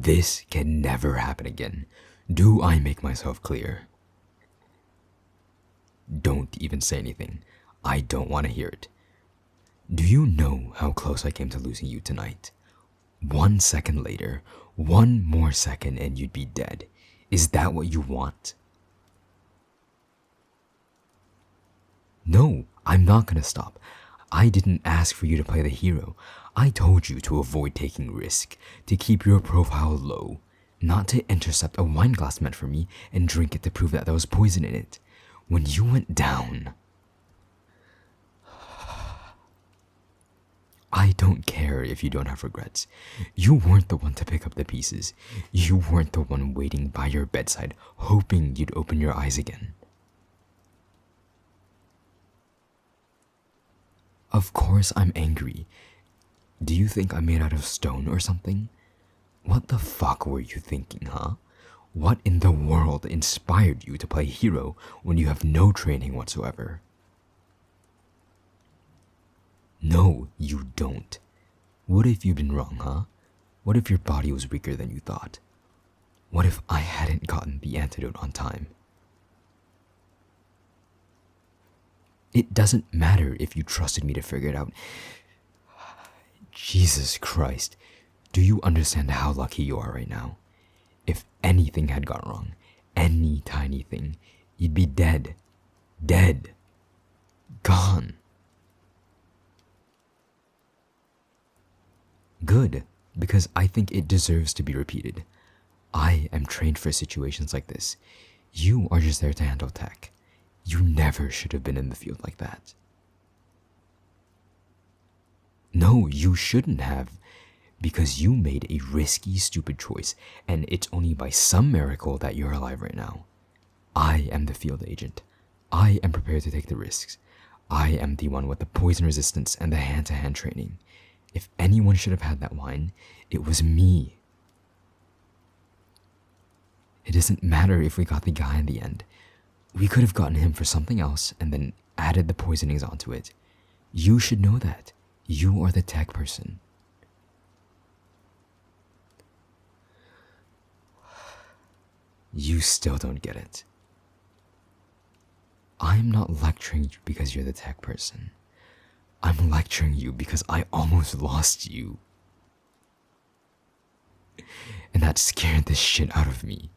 This can never happen again. Do I make myself clear? Don't even say anything. I don't want to hear it. Do you know how close I came to losing you tonight? 1 second later, one more second and you'd be dead. Is that what you want? No, I'm not gonna stop. I didn't ask for you to play the hero. I told you to avoid taking risk, to keep your profile low, not to intercept a wine glass meant for me and drink it to prove that there was poison in it. When you went down, I don't care if you don't have regrets. You weren't the one to pick up the pieces. You weren't the one waiting by your bedside, hoping you'd open your eyes again. Of course I'm angry. Do you think I'm made out of stone or something? What the fuck were you thinking, huh? What in the world inspired you to play hero when you have no training whatsoever? No, you don't. What if you'd been wrong, huh? What if your body was weaker than you thought? What if I hadn't gotten the antidote on time? It doesn't matter if you trusted me to figure it out. Jesus Christ, do you understand how lucky you are right now? If anything had gone wrong, any tiny thing, you'd be dead. Dead. Gone. Good, because I think it deserves to be repeated. I am trained for situations like this. You are just there to handle tech. You never should have been in the field like that. No, you shouldn't have, because you made a risky, stupid choice, and it's only by some miracle that you're alive right now. I am the field agent. I am prepared to take the risks. I am the one with the poison resistance and the hand-to-hand training. If anyone should have had that wine, it was me. It doesn't matter if we got the guy in the end. We could have gotten him for something else and then added the poisonings onto it. You should know that. You are the tech person. You still don't get it. I'm not lecturing you because you're the tech person. I'm lecturing you because I almost lost you. And that scared the shit out of me.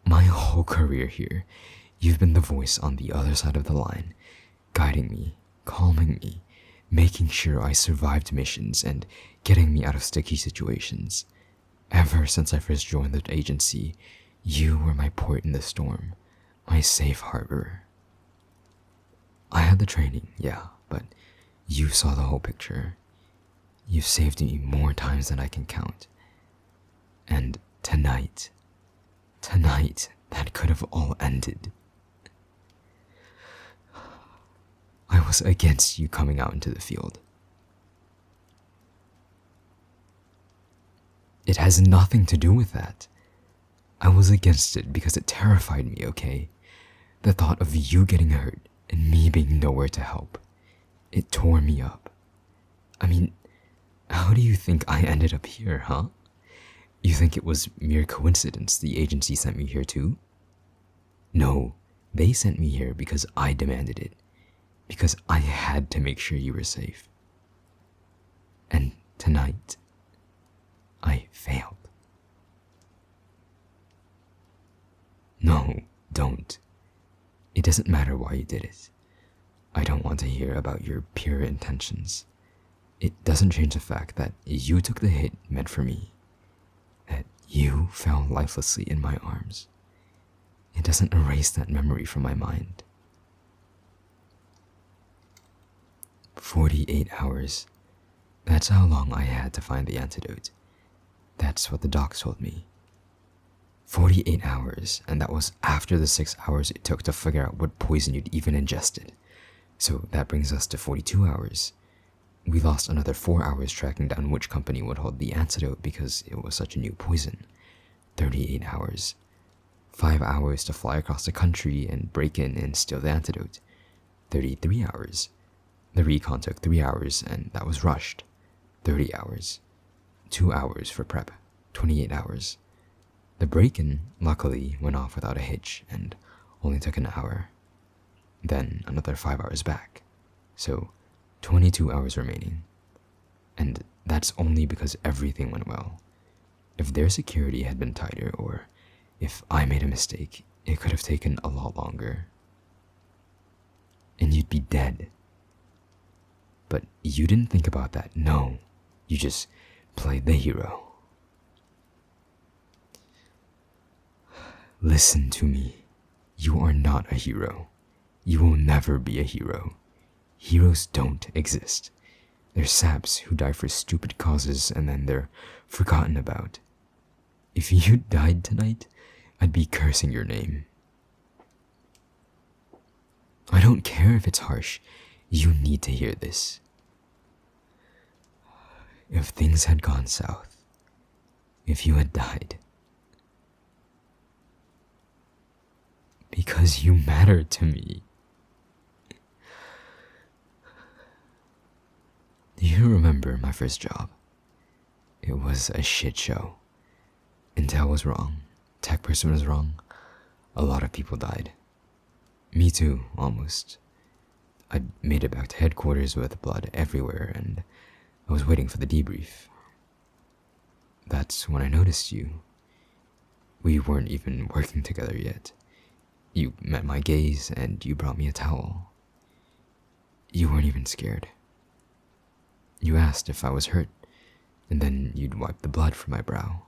My whole career here, you've been the voice on the other side of the line, guiding me, calming me, making sure I survived missions and getting me out of sticky situations. Ever since I first joined the agency, you were my port in the storm, my safe harbor. I had the training, yeah, but you saw the whole picture. You've saved me more times than I can count. And tonight, that could have all ended. I was against you coming out into the field. It has nothing to do with that. I was against it because it terrified me, okay? The thought of you getting hurt and me being nowhere to help. It tore me up. I mean, how do you think I ended up here, huh? You think it was mere coincidence the agency sent me here too? No, they sent me here because I demanded it. Because I had to make sure you were safe. And tonight, I failed. No, don't. It doesn't matter why you did it. I don't want to hear about your pure intentions. It doesn't change the fact that you took the hit meant for me. That you fell lifelessly in my arms. It doesn't erase that memory from my mind. 48 hours. That's how long I had to find the antidote. That's what the docs told me. 48 hours, and that was after the 6 hours it took to figure out what poison you'd even ingested. So that brings us to 42 hours. We lost another 4 hours tracking down which company would hold the antidote because it was such a new poison. 38 hours. 5 hours to fly across the country and break in and steal the antidote. 33 hours. The recon took 3 hours and that was rushed. 30 hours. 2 hours for prep. 28 hours. The break-in, luckily, went off without a hitch and only took an hour. Then another 5 hours back. So 22 hours remaining. And that's only because everything went well. If their security had been tighter, or if I made a mistake, it could have taken a lot longer. And you'd be dead. But you didn't think about that, no. You just played the hero. Listen to me. You are not a hero. You will never be a hero. Heroes don't exist. They're saps who die for stupid causes and then they're forgotten about. If you died tonight, I'd be cursing your name. I don't care if it's harsh. You need to hear this. If things had gone south, if you had died, because you matter to me. Do you remember my first job? It was a shit show. Intel was wrong. Tech person was wrong. A lot of people died. Me too, almost. I made it back to headquarters with blood everywhere, and I was waiting for the debrief. That's when I noticed you. We weren't even working together yet. You met my gaze, and you brought me a towel. You weren't even scared. You asked if I was hurt, and then you'd wipe the blood from my brow.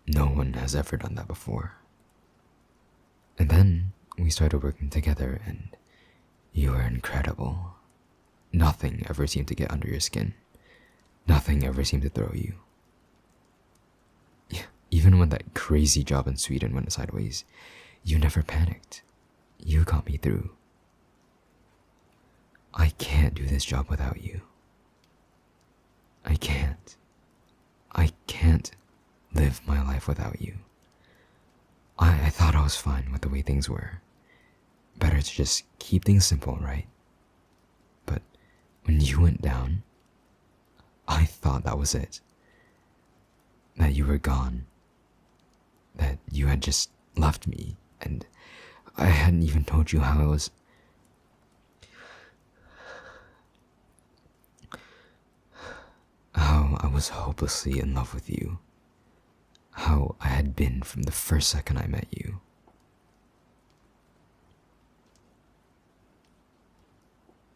No one has ever done that before. And then we started working together, and you were incredible. Nothing ever seemed to get under your skin. Nothing ever seemed to throw you. Even when that crazy job in Sweden went sideways, you never panicked. You got me through. I can't do this job without you. I can't. I can't live my life without you. I thought I was fine with the way things were. Better to just keep things simple, right? But when you went down, I thought that was it. That you were gone. That you had just left me, and I hadn't even told you how I was hopelessly in love with you. How I had been from the first second I met you.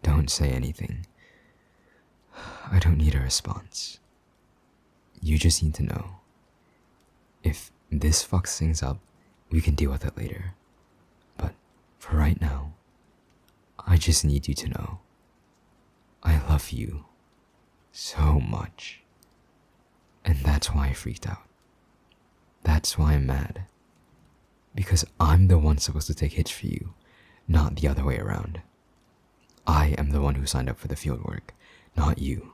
Don't say anything. I don't need a response. You just need to know. If this fucks things up, we can deal with it later. But for right now, I just need you to know. I love you so much. And that's why I freaked out. That's why I'm mad. Because I'm the one supposed to take hits for you, not the other way around. I am the one who signed up for the field work, not you.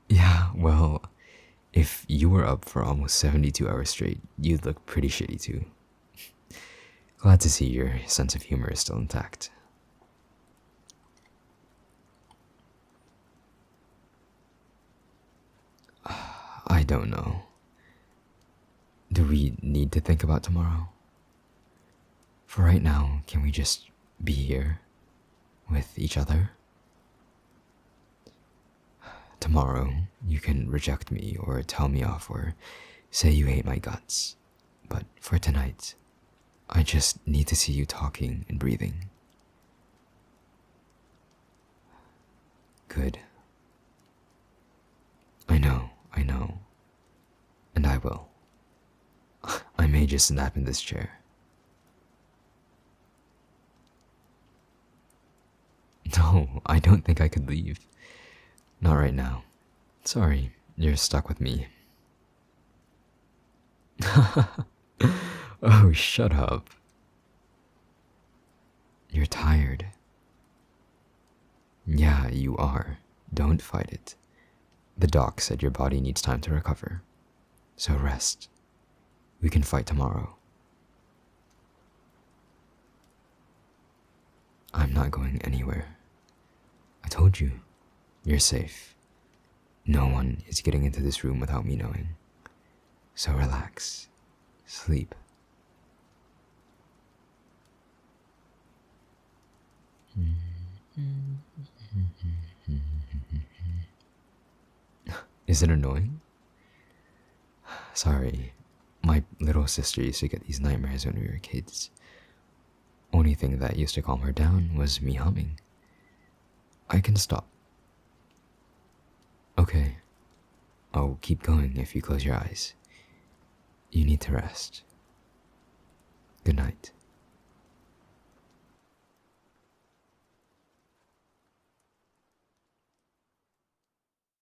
Yeah, well, if you were up for almost 72 hours straight, you'd look pretty shitty too. Glad to see your sense of humor is still intact. I don't know. Do we need to think about tomorrow? For right now, can we just be here with each other? Tomorrow, you can reject me or tell me off or say you hate my guts. But for tonight, I just need to see you talking and breathing. Good. I know. And I will. I may just snap in this chair. No, I don't think I could leave. Not right now. Sorry, you're stuck with me. Oh, shut up. You're tired. Yeah, you are. Don't fight it. The doc said your body needs time to recover. So rest. We can fight tomorrow. I'm not going anywhere. told you, you're safe. No one is getting into this room without me knowing. So relax. Sleep. Is it annoying? Sorry, my little sister used to get these nightmares when we were kids. Only thing that used to calm her down was me humming. I can stop. Okay, I'll keep going if you close your eyes. You need to rest. Good night.